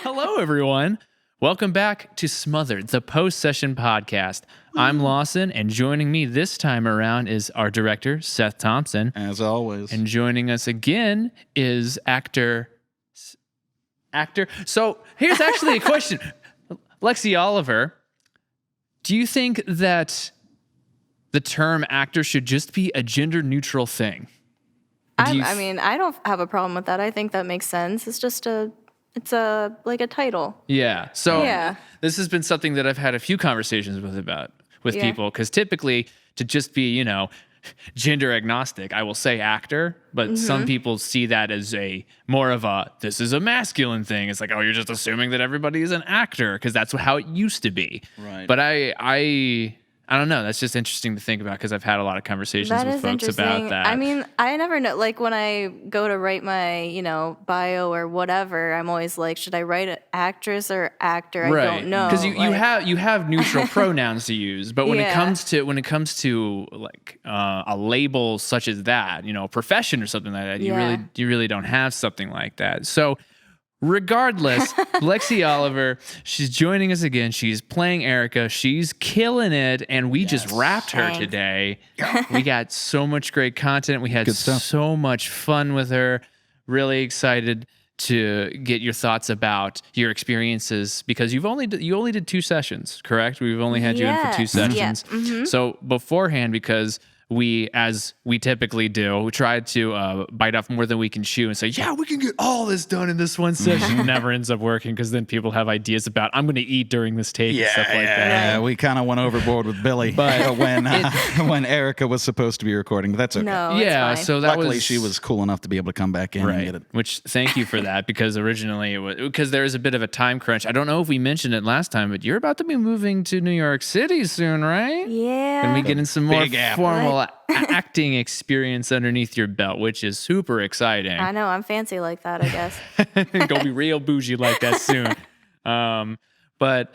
Hello, everyone. Welcome back to Smothered, the post-session podcast. I'm Lawson, and joining me this time around is our director, Seth Thompson. As always. And joining us again is actor. So here's actually a question. Lexi Oliver, do you think that the term actor should just be a gender-neutral thing? I don't have a problem with that. I think that makes sense. It's a title. Yeah. So this has been something that I've had a few conversations with people, because typically to just be, gender agnostic, I will say actor, but some people see that as this is a masculine thing. It's like, oh, you're just assuming that everybody is an actor because that's how it used to be. Right. But I don't know. That's just interesting to think about because I've had a lot of conversations with folks about that. I mean, I never know. Like when I go to write my, bio or whatever, I'm always like, should I write an actress or actor? Right. I don't know. Because you have neutral pronouns to use, but when it comes to like a label such as that, a profession or something like that, you really don't have something like that. So. Regardless, Lexi Oliver, she's joining us again. She's playing Erica. She's killing it, and we just wrapped her today. We got so much great content. We had so much fun with her. Really excited to get your thoughts about your experiences because you only did 2 sessions, correct? We've only had you in for 2 sessions. Yeah. Mm-hmm. So beforehand, because as we typically do, we try to bite off more than we can chew and say, yeah, we can get all this done in this one session. It never ends up working because then people have ideas about, I'm going to eat during this take and stuff like that. Yeah, we kind of went overboard with Billy when Erica was supposed to be recording, but that's okay. No, it's fine. So luckily she was cool enough to be able to come back in and get it. Which, thank you for that, because originally because there is a bit of a time crunch. I don't know if we mentioned it last time, but you're about to be moving to New York City soon, right? Yeah. And we getting some more formal acting experience underneath your belt, which is super exciting. I know, I'm fancy like that, I guess. Go be real bougie like that soon. But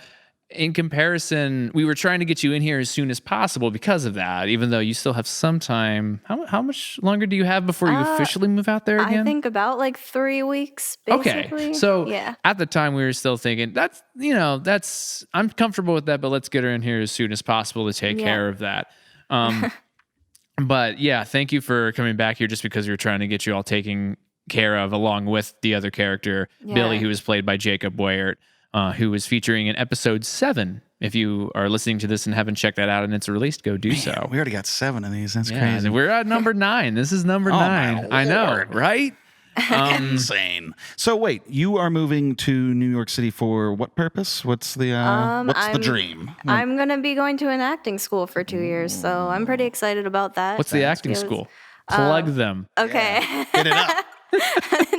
in comparison, we were trying to get you in here as soon as possible because of that, even though you still have some time. How much longer do you have before you officially move out there again? I think about 3 weeks, basically. Okay. So at the time we were still thinking, I'm comfortable with that, but let's get her in here as soon as possible to take care of that. But yeah, thank you for coming back here just because we were trying to get you all taken care of along with the other character, Billy, who was played by Jacob Weyert, who was featuring in episode 7. If you are listening to this and haven't checked that out and it's released, go do so. We already got 7 of these. That's crazy. We're at number 9. This is number 9. I know, right? Insane. So wait, you are moving to New York City for what purpose? What's the the dream? I'm gonna be going to an acting school for 2 years, so I'm pretty excited about that. What's the acting school? Plug them. Okay. Yeah. Get it up.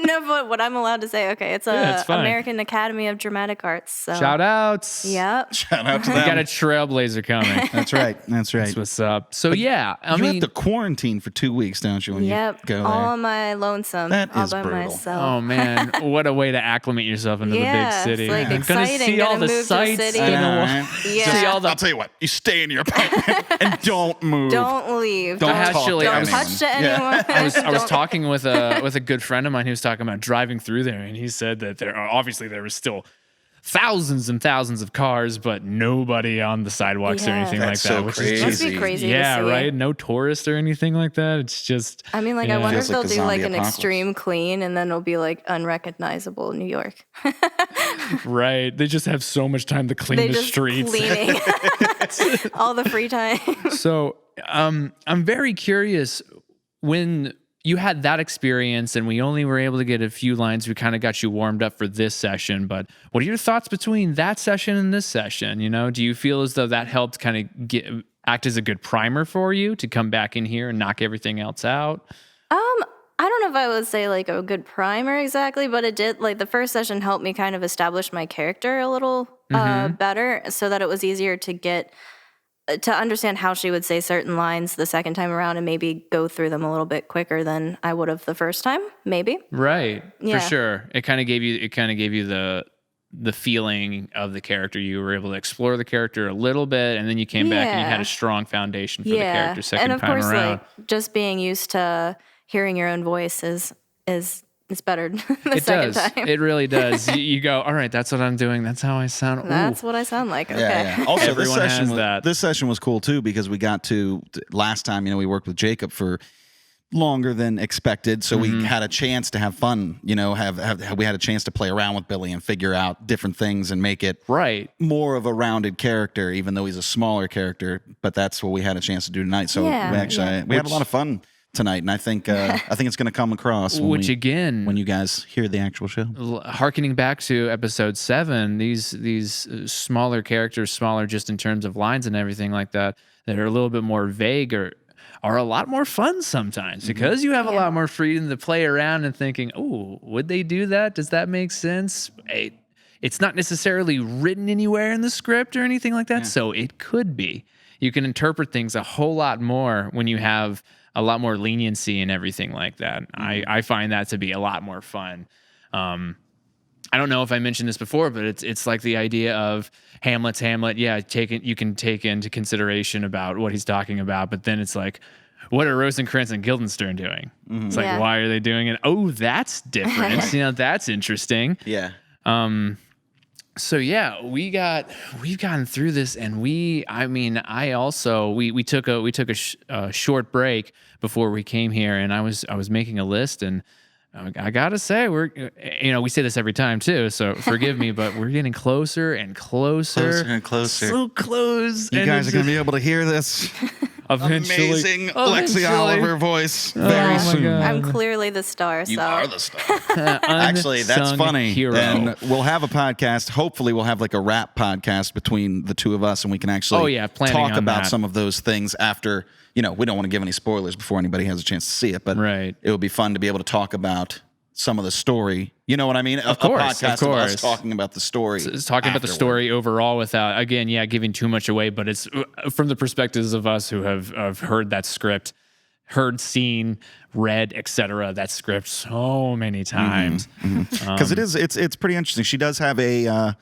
No, but what I'm allowed to say, okay, it's American Academy of Dramatic Arts. So. Shout outs. Yep. Shout out to them. We got a trailblazer coming. That's right. That's what's up. So you have to quarantine for 2 weeks, don't you? When you go all there? on my lonesome. That all is by brutal. myself. Oh man, what a way to acclimate yourself into the big city. It's I'm gonna see all the sights. I'll tell you what. You stay in your apartment and don't move. Don't leave. Don't touch to anyone. I was talking with a good friend of mine who was talking about driving through there, and he said that there was still thousands and thousands of cars, but nobody on the sidewalks or anything like that. So which crazy. is must be crazy. Yeah, to see. right. No tourists or anything like that. It's just. I mean, I wonder if they'll do an apocalypse. extreme clean, and then it'll be unrecognizable New York. Right. They just have so much time to clean the streets. Cleaning all the free time. So, I'm very curious when you had that experience and we only were able to get a few lines. We kind of got you warmed up for this session, but what are your thoughts between that session and this session? Do you feel as though that helped kind of act as a good primer for you to come back in here and knock everything else out? I don't know if I would say a good primer exactly, but it did. The first session helped me kind of establish my character a little better, so that it was easier to understand how she would say certain lines the second time around, and maybe go through them a little bit quicker than I would have the first time. Maybe. Right. Yeah. For sure. It kind of gave you the feeling of the character. You were able to explore the character a little bit, and then you came back and you had a strong foundation for the character second time around. And of course, just being used to hearing your own voice is it's better the It second does. time. It really does. You go, all right, that's what I'm doing. That's how I sound. Ooh. That's what I sound like. Okay. Yeah. Also, This session was cool too because we got to last time. We worked with Jacob for longer than expected, so we had a chance to have fun. We had a chance to play around with Billy and figure out different things and make it more of a rounded character, even though he's a smaller character. But that's what we had a chance to do tonight. So we had a lot of fun tonight, and I think it's going to come across when you guys hear the actual show. Harkening back to episode 7, these smaller characters, smaller just in terms of lines and everything like that are a little bit more vague are a lot more fun sometimes because you have a lot more freedom to play around and thinking, oh, would they do that? Does that make sense? It's not necessarily written anywhere in the script or anything like that, so it could be. You can interpret things a whole lot more when you have a lot more leniency and everything like that. I find that to be a lot more fun. I don't know if I mentioned this before, but it's like the idea of Hamlet's Hamlet. Yeah, you can take into consideration about what he's talking about, but then it's like, what are Rosencrantz and Guildenstern doing? It's like, why are they doing it? Oh, that's different. That's interesting. Yeah. So yeah, we've gotten through this, and we took a short break before we came here, and I was making a list, and I gotta say we say this every time too, so forgive me, but we're getting closer and closer and closer, so close. You guys are gonna be able to hear this. Amazing Lexi Oliver voice very soon. I'm clearly the star. You are the star. Actually, that's funny. Hero. And we'll have a podcast. Hopefully, we'll have like a rap podcast between the two of us, and we can actually talk about some of those things after. We don't want to give any spoilers before anybody has a chance to see it, but it would be fun to be able to talk about some of the story. You know what I mean? Of course, a podcast of us talking about the story. It's talking about the story overall without, again, giving too much away, but it's from the perspectives of us who have heard that script, seen, read, etc. that script so many times. Because it's pretty interesting. She does have a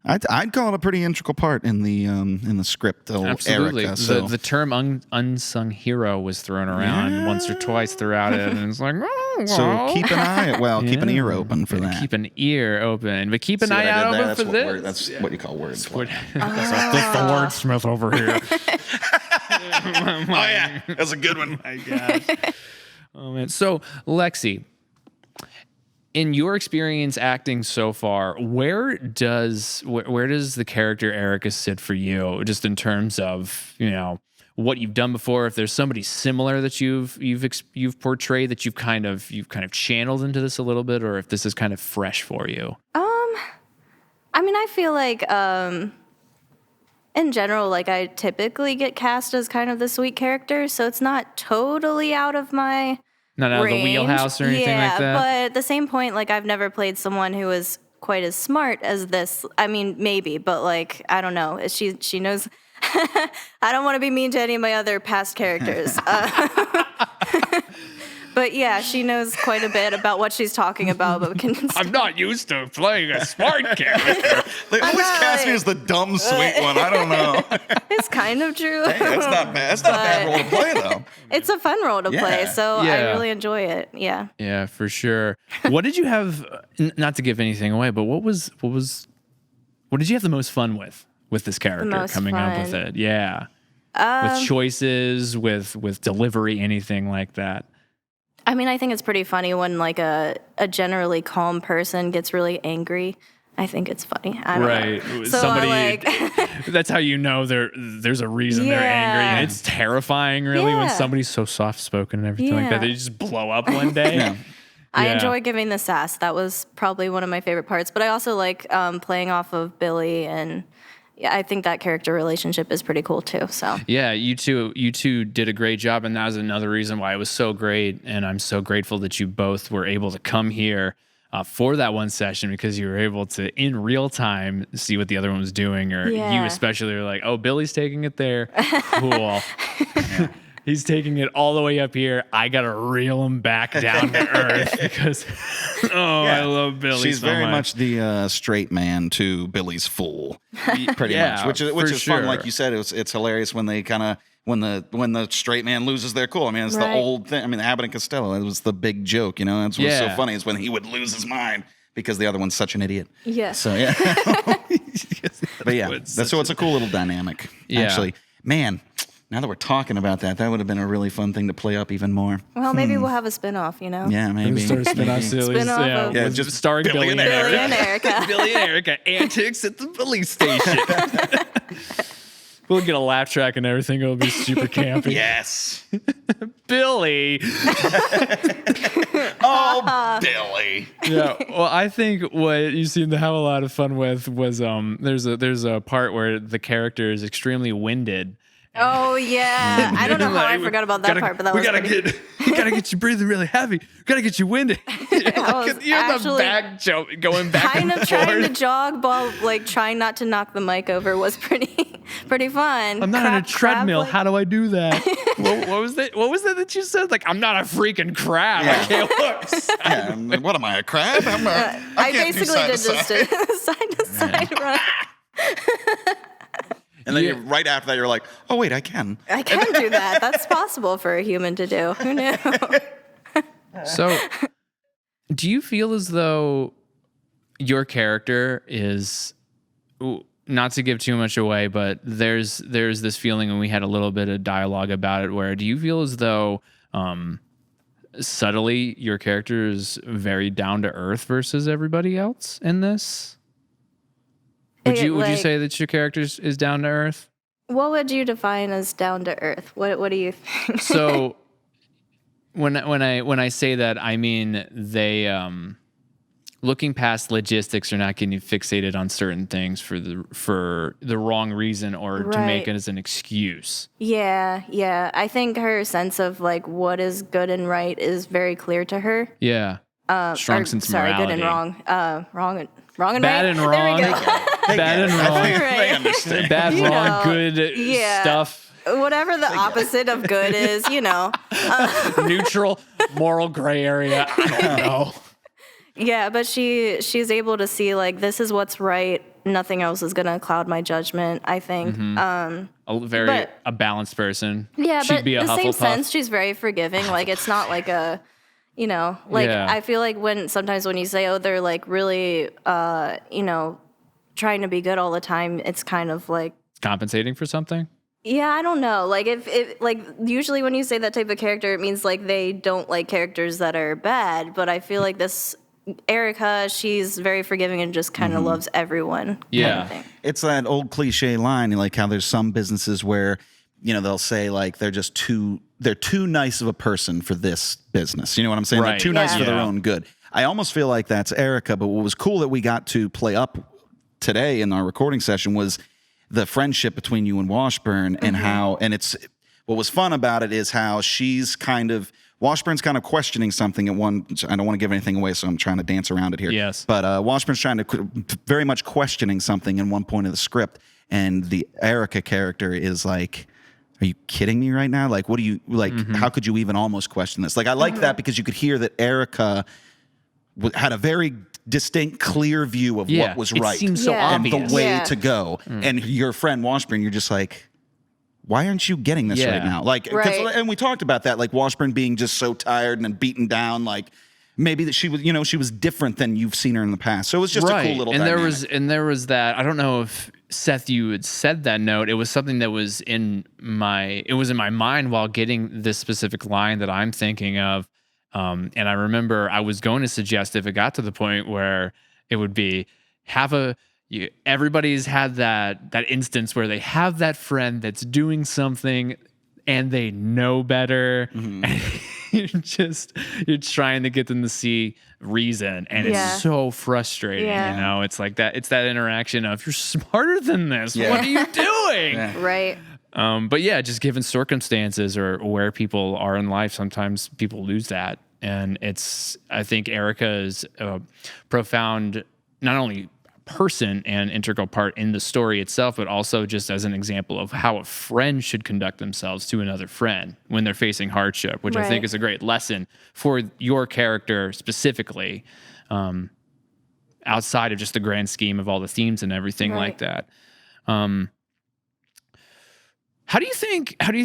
I'd call it a pretty integral part in the script. Absolutely, Erica, so. the term unsung hero was thrown around once or twice throughout it, and it's like, so keep an eye, keep an ear open for that. Keep an ear open, but keep an eye out open for this. That's what you call wordsmith. That's the wordsmith over here. Oh yeah, that's a good one. My gosh. Oh man. So Lexi, in your experience acting so far, where does the character Erica sit for you, just in terms of what you've done before? If there's somebody similar that you've portrayed that you've kind of channeled into this a little bit, or if this is kind of fresh for you. I feel like in general, like I typically get cast as kind of the sweet character, so it's not totally out of my. Not out of the wheelhouse or anything like that? Yeah, but at the same point, like, I've never played someone who was quite as smart as this. I mean, maybe, but, like, I don't know. She knows. I don't want to be mean to any of my other past characters. But, yeah, she knows quite a bit about what she's talking about. But I'm not used to playing a smart character. They always cast me as the dumb, sweet one. I don't know. It's kind of true. Hey, that's not bad. That's not a bad role to play, though. It's a fun role to play, so I really enjoy it. Yeah. Yeah, for sure. What did you have? Not to give anything away, but what did you have the most fun with this character coming up with it? Yeah, with choices, with delivery, anything like that. I think it's pretty funny when like a generally calm person gets really angry. I think it's funny. I don't know. So somebody, that's how you know there's a reason they're angry. And it's terrifying, really, when somebody's so soft-spoken and everything like that. They just blow up one day. I enjoy giving the sass. That was probably one of my favorite parts. But I also like playing off of Billy, and I think that character relationship is pretty cool too. So yeah, you two did a great job, and that was another reason why it was so great. And I'm so grateful that you both were able to come here for that one session, because you were able to in real time see what the other one was doing, or you especially were like, oh, Billy's taking it there, cool. He's taking it all the way up here. I got to reel him back down to earth because, I love Billy. She's so very much the straight man to Billy's fool, pretty much, which is sure. fun. Like you said, it's hilarious when they kind of when the straight man loses their cool. I mean, it's the old thing. I mean, Abbott and Costello, it was the big joke, you know. That's what's so funny is when he would lose his mind because the other one's such an idiot. Yeah. So yeah. But yeah, so it's a cool little dynamic. Yeah. Actually, man, now that we're talking about that would have been a really fun thing to play up even more. Well, maybe we'll have a spin-off, you know? Yeah, maybe. Start a spin-off series. Spin-off just starring Billy and Erica. Billy and Erica. Antics at the police station. We'll get a laugh track and everything. It'll be super campy. Yes. Billy. Oh, Billy. Yeah. Well, I think what you seem to have a lot of fun with was there's a part where the character is extremely winded. Oh yeah, I don't know how I forgot about that part, but that was you gotta get you breathing really heavy. Gotta get you winded. You have the back joke going back kind and of forth. trying to jog while like trying not to knock the mic over was pretty fun. I'm not on a treadmill. How do I do that? What was that? What was that you said? Like, I'm not a freaking crab. I can't look. What am I, a crab? I basically did just a side to side run. And then right after that, you're like, oh, wait, I can. I can do that. That's possible for a human to do. Who knew? So, do you feel as though your character is, not to give too much away, but there's this feeling, and we had a little bit of dialogue about it, where do you feel as though subtly your character is very down to earth versus everybody else in this? Would you say that your character is down to earth? What would you define as down to earth? What do you think? So when I say that, I mean they looking past logistics or not getting fixated on certain things for the wrong reason or to make it as an excuse. Yeah. I think her sense of like what is good and right is very clear to her. Yeah. Strong sense of morality. Good and wrong. Wrong and bad right. And wrong. There we go. Bad and wrong. They understand. Bad, wrong, good stuff. Whatever the opposite of good is, you know. Neutral, moral gray area. I don't know. Yeah, but she's able to see like this is what's right. Nothing else is gonna cloud my judgment, I think. Mm-hmm. A balanced person. Yeah, she'd but be a in the same Hufflepuff. sense, she's very forgiving. Like it's not like a, you know, like I feel like sometimes when you say, oh, they're like really, you know, trying to be good all the time, it's kind of like compensating for something. Yeah, I don't know. Like if like usually when you say that type of character, it means like they don't like characters that are bad. But I feel like this Erica, she's very forgiving and just kind of loves everyone. Yeah, kind of thing. It's that old cliche line, like how there's some businesses where, you know, they'll say like they're too nice of a person for this business. You know what I'm saying? Right. They're too nice for their own good. I almost feel like that's Erica. But what was cool that we got to play up today in our recording session was the friendship between you and Washburn and how, and it's, what was fun about it is how Washburn's kind of questioning something at one, I don't want to give anything away, so I'm trying to dance around it here. Yes. But Washburn's very much questioning something in one point of the script, and the Erica character is like, are you kidding me right now? Like, what do you, like, how could you even almost question this? Like, I like that because you could hear that Erica had a very distinct, clear view of what was right. It seems so and obvious. the way to go. And your friend Washburn, you're just like, why aren't you getting this right now? Like, and we talked about that, like Washburn being just so tired and beaten down, like maybe that she was, you know, she was different than you've seen her in the past. So it was just a cool little dynamic. There was that, I don't know if Seth, you had said that note. It was something that was in my mind while getting this specific line that I'm thinking of. And I remember I was going to suggest if it got to the point where it would be everybody's had that instance where they have that friend that's doing something and they know better. And you're trying to get them to see reason, and it's so frustrating. You know, it's like that. It's that interaction of, you're smarter than this. What are you doing? Right. But yeah, just given circumstances or where people are in life, sometimes people lose that. And I think Erica is a profound, not only person and integral part in the story itself, but also just as an example of how a friend should conduct themselves to another friend when they're facing hardship, which I think is a great lesson for your character specifically, outside of just the grand scheme of all the themes and everything like that. How do you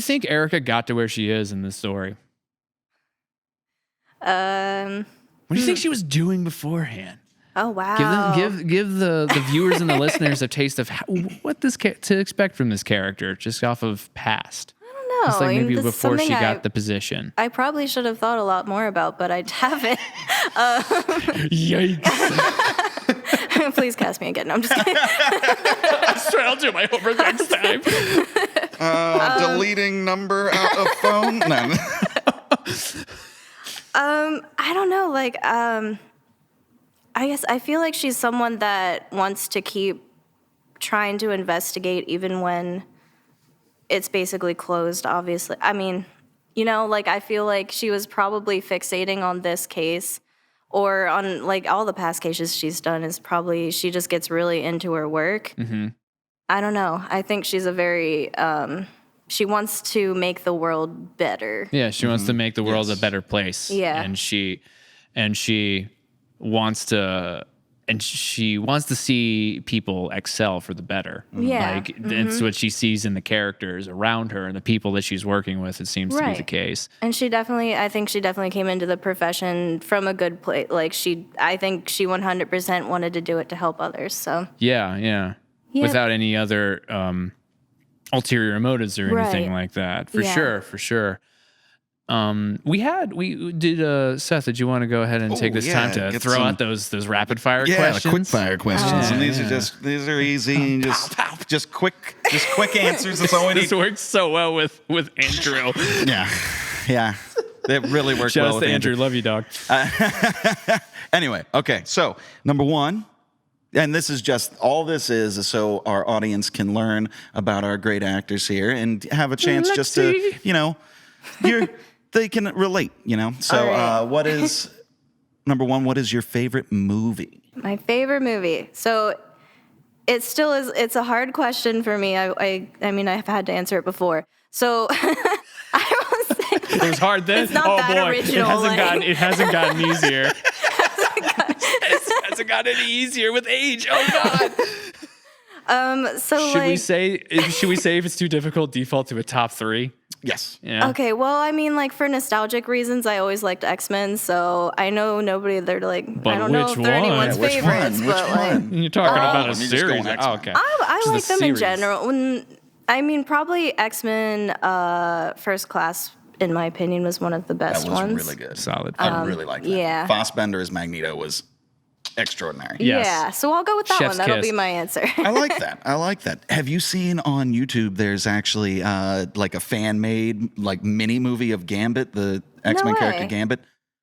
think Erica got to where she is in this story? What do you think she was doing beforehand? Oh wow! Give the viewers and the listeners a taste of what to expect from this character, just off of past. I don't know. Just like maybe before she got the position. I probably should have thought a lot more about, but I haven't. Yikes! Please cast me again. No, I'm just kidding. I swear I'll do my homework next time. Deleting number out of phone. No. I don't know. Like, I guess I feel like she's someone that wants to keep trying to investigate even when it's basically closed, obviously. I mean, like I feel like she was probably fixating on this case or on like all the past cases she's done is probably she just gets really into her work. Mm-hmm. I don't know. I think she's a very... she wants to make the world better. Yeah, she wants to make the world a better place. Yeah. And she wants to see people excel for the better. Yeah. Like it's what she sees in the characters around her and the people that she's working with. It seems to be the case. And I think she definitely came into the profession from a good place. Like I think she 100% wanted to do it to help others. So yeah. Without any other ulterior motives or anything like that. For sure. We did Seth, did you want to go ahead and take this time to throw out those rapid fire questions? Yeah, quick fire questions. And these are easy, just quick answers. That's all we need. This works so well with Andrew. Yeah. It really worked Shout well out with to Andrew. Love you, dog. Anyway, okay. So, number one, and this is just all this is so our audience can learn about our great actors here and have a chance just to, they can relate, So, right. what is number one? What is your favorite movie? My favorite movie. So it still is. It's a hard question for me. I mean, I've had to answer it before. So I will say it was hard then. It's not that original. It hasn't gotten easier. It hasn't gotten any easier with age. Oh God. So should we say if it's too difficult, default to a top 3? Yes. Yeah. Okay. Well, I mean, like for nostalgic reasons, I always liked X-Men. So I know nobody. They're like, but I don't know if they're anyone's favorites, but like you're talking about a series. Oh, okay. I like them in general. I mean, probably X-Men First Class, in my opinion, was one of the best ones. That was really good. Solid. I really like that. Yeah. Fassbender as Magneto was extraordinary. Yes. Yeah, so I'll go with that Chef's one. That'll kiss. be my answer. I like that. Have you seen on YouTube, there's actually like a fan-made like mini movie of Gambit, the X-Men character Gambit?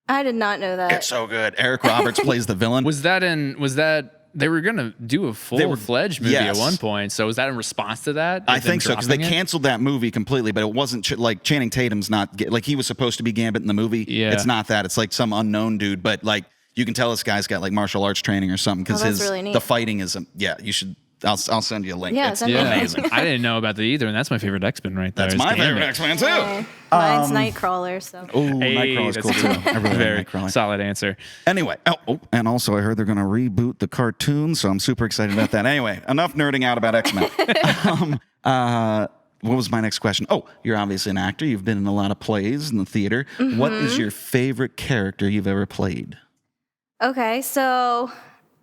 I did not know that. It's so good. Eric Roberts plays the villain. Was that they were going to do a full-fledged movie at one point, so was that in response to that? I think so, because they canceled that movie completely, but it wasn't like Channing Tatum's not, like he was supposed to be Gambit in the movie. Yeah. It's not that. It's like some unknown dude, but like you can tell this guy's got like martial arts training or something, because really the fighting is, you should, I'll send you a link. Yeah, it's amazing. I didn't know about that either, and that's my favorite X-Men right there. That's my favorite X-Men too. Mine's Nightcrawler. So. Oh, Nightcrawler's cool too. I really very like Nightcrawler. Solid answer. Anyway, and also I heard they're going to reboot the cartoon, so I'm super excited about that. Anyway, enough nerding out about X-Men. What was my next question? Oh, you're obviously an actor. You've been in a lot of plays in the theater. Mm-hmm. What is your favorite character you've ever played? Okay, so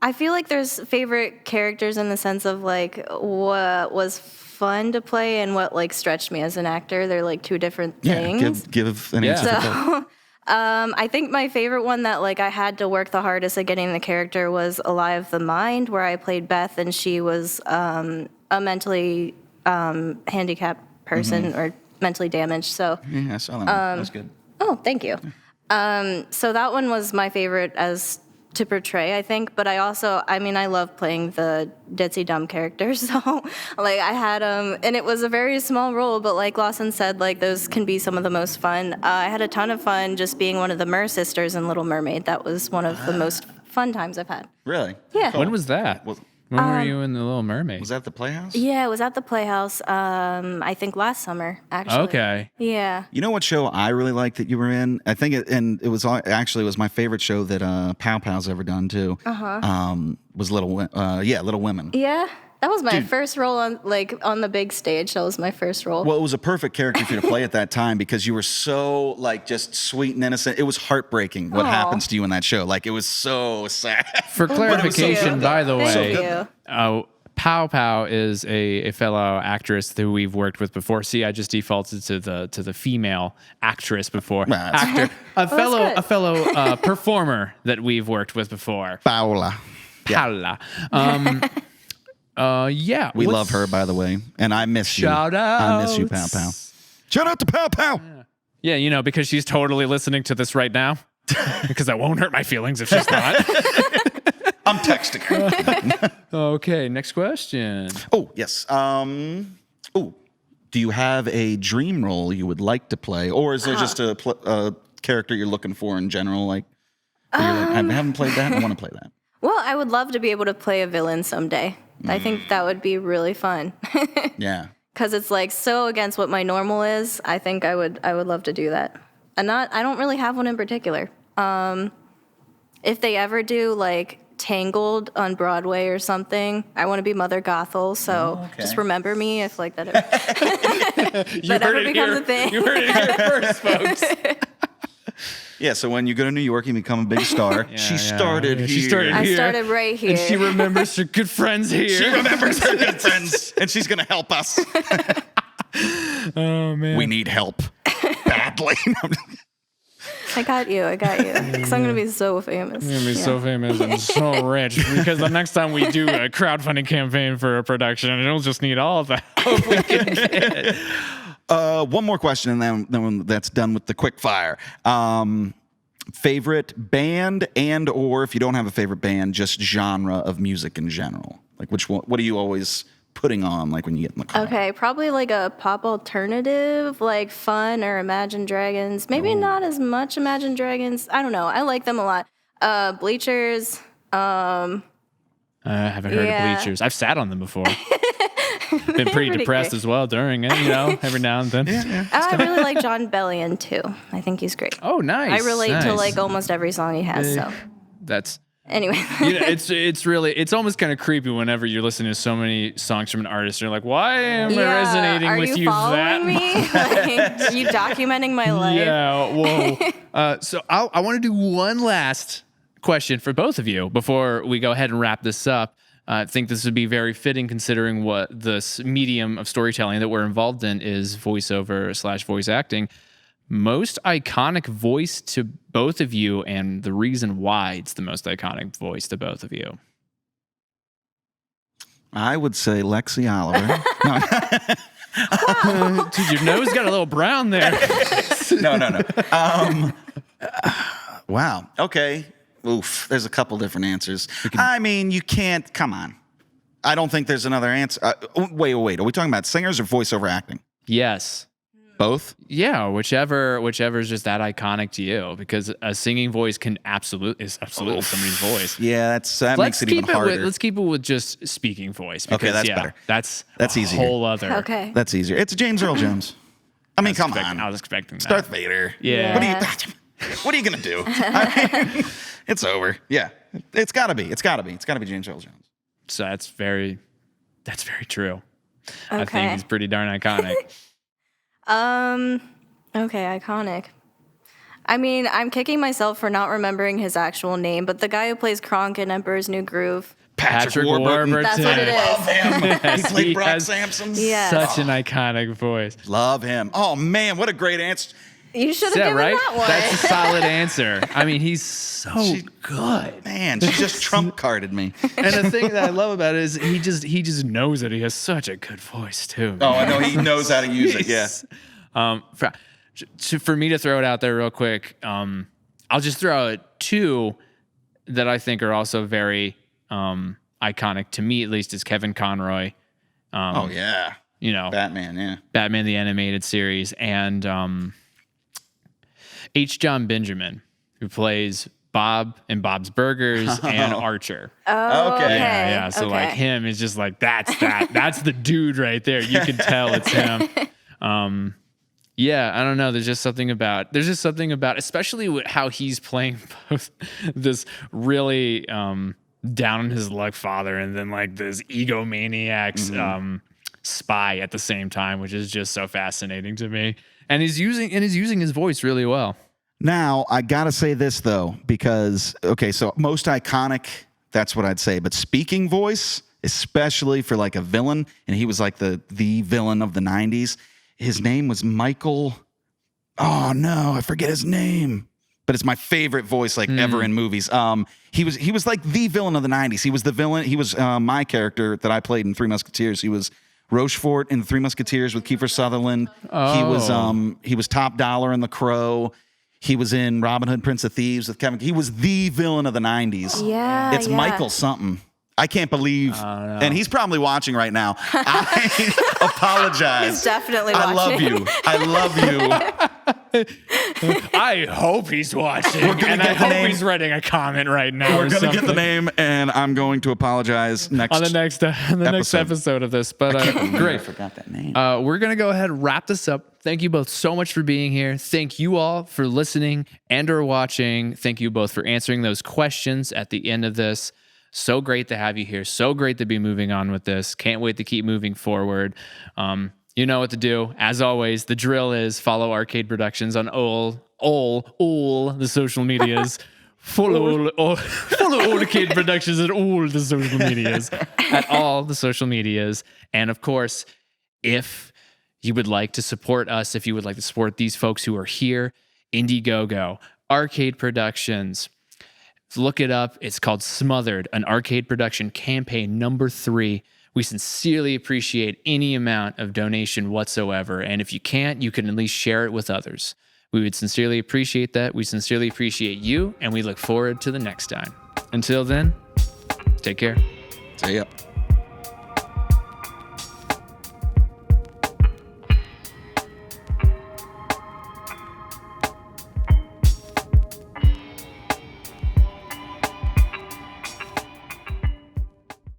I feel like there's favorite characters in the sense of like what was fun to play and what like stretched me as an actor. They're like two different things. Yeah, give an answer. So, I think my favorite one that like I had to work the hardest at getting the character was Alive the Mind, where I played Beth and she was a mentally handicapped person or mentally damaged. So yeah, I saw that. That was good. Oh, thank you. So that one was my favorite as to portray, I think, but I love playing the ditzy dumb character, so like I had and it was a very small role, but like Lawson said, like those can be some of the most fun. I had a ton of fun just being one of the Mer sisters in Little Mermaid. That was one of the most fun times I've had. Really? Yeah. When was that? When were you in The Little Mermaid? Was that at the Playhouse? Yeah, it was at the Playhouse, I think last summer, actually. Okay. Yeah. You know what show I really liked that you were in? I think it was my favorite show that Pow Pow's ever done too. Was Little Women. Yeah. That was my first role on the big stage. That was my first role. Well, it was a perfect character for you to play at that time because you were so like just sweet and innocent. It was heartbreaking what happens to you in that show. Like it was so sad. For clarification, by the Thank way, you. Pow Pow is a fellow actress that we've worked with before. See, I just defaulted to the female actress before. Actor, a fellow performer that we've worked with before. Paola. Paola. Yeah. We love her, by the way, and I miss you. Shout out. I miss you, Pow Pow. Shout out to Pow Pow. Yeah, because she's totally listening to this right now. Because that won't hurt my feelings if she's not. I'm texting her. Okay, next question. Oh, yes. Do you have a dream role you would like to play? Or is there just a character you're looking for in general? Like, you're like, I haven't played that. I want to play that. Well, I would love to be able to play a villain someday. I think that would be really fun. Yeah. Because it's like so against what my normal is. I think I would love to do that. I don't really have one in particular. If they ever do like Tangled on Broadway or something, I want to be Mother Gothel. So just remember me if like that ever becomes a thing. You heard it here first, folks. Yeah, so when you go to New York and become a big star, she started here. I started right here. And she remembers her good friends here. She remembers her good friends, and she's going to help us. Oh, man. We need help badly. I got you. Because I'm going to be so famous. You're going to be so famous and so rich because the next time we do a crowdfunding campaign for a production, it'll just need all of the help we can get. One more question, and then that's done with the quick fire. Favorite band or if you don't have a favorite band, just genre of music in general. Like which one? What are you always putting on like when you get in the car? Okay, probably like a pop alternative, like Fun or Imagine Dragons. Maybe not as much Imagine Dragons. I don't know. I like them a lot. Bleachers. I haven't heard of Bleachers. I've sat on them before. Been pretty depressed great. as well during it, every now and then. Yeah. I really like John Bellion too. I think he's great. Oh, nice. I relate to like almost every song he has. So that's anyway, it's almost kind of creepy whenever you're listening to so many songs from an artist. You're like, why am I resonating with you that me? Like, are you documenting my life? Yeah. Whoa. So I want to do one last question for both of you before we go ahead and wrap this up. I think this would be very fitting considering what this medium of storytelling that we're involved in is voiceover/voice acting. Most iconic voice to both of you and the reason why it's the most iconic voice to both of you. I would say Lexi Oliver. Dude, your nose got a little brown there. No. Wow. Okay. Oof, there's a couple different answers. I mean, you can't, come on. I don't think there's another answer. Wait. Are we talking about singers or voiceover acting? Yes. Both? Yeah, whichever is just that iconic to you, because a singing voice is absolutely somebody's voice. Yeah, that makes it even harder. Let's keep it with just speaking voice. Because, okay, that's better. That's easier. Whole other. Okay. That's easier. It's James Earl Jones. I mean, come on. I was expecting that. Darth Vader. Yeah. What are you gonna do? I mean, it's over. Yeah, it's gotta be. It's gotta be James Earl Jones. So that's very true. Okay. I think he's pretty darn iconic. Okay, iconic. I mean, I'm kicking myself for not remembering his actual name, but the guy who plays Kronk in Emperor's New Groove. Patrick Warburton. That's what it is. Love him. Yes, he played he Brock has Sampson. Yeah. Such an iconic voice. Love him. Oh man, what a great answer. You should have given that one. That's a solid answer. I mean, he's so good. Man, she just trump carded me. And the thing that I love about it is he just knows that he has such a good voice too. Oh, I know he knows how to use it. Yeah. For me to throw it out there real quick, I'll just throw out two that I think are also very iconic to me, at least, is Kevin Conroy. Oh yeah. Batman. Yeah. Batman the Animated Series, and H. John Benjamin, who plays Bob in Bob's Burgers and Archer. Oh, okay. Yeah. So like him is just like that's the dude right there. You can tell it's him. Yeah, I don't know. There's just something about, especially with how he's playing both this really down on his luck father and then like this egomaniacs spy at the same time, which is just so fascinating to me. And he's using his voice really well. Now, I got to say this, though, because, okay, so most iconic, that's what I'd say. But speaking voice, especially for like a villain, and he was like the villain of the 90s. His name was Michael. Oh, no, I forget his name. But it's my favorite voice like ever in movies. He was like the villain of the 90s. He was the villain. He was my character that I played in Three Musketeers. He was Rochefort in the Three Musketeers with Kiefer Sutherland. Oh. He was Top Dollar in The Crow. He was in Robin Hood, Prince of Thieves with Kevin. He was the villain of the 90s. Yeah, it's Michael something. I can't believe, and he's probably watching right now. I apologize. He's definitely watching. I love you. I hope he's watching, and I hope he's writing a comment right now. We're going to get the name, and I'm going to apologize on the next episode of this. But great, I forgot that name. We're going to go ahead and wrap this up. Thank you both so much for being here. Thank you all for listening and or watching. Thank you both for answering those questions at the end of this. So great to have you here. So great to be moving on with this. Can't wait to keep moving forward. You know what to do. As always, the drill is follow R-Cade Productions on all the social medias. Follow R-Cade Productions at all the social medias. At all the social medias. And of course, if you would like to support us, if you would like to support these folks who are here, Indiegogo, R-Cade Productions, look it up. It's called Smothered, an R-Cade production campaign number 3. We sincerely appreciate any amount of donation whatsoever. And if you can't, you can at least share it with others. We would sincerely appreciate that. We sincerely appreciate you, and we look forward to the next time. Until then, take care. See ya.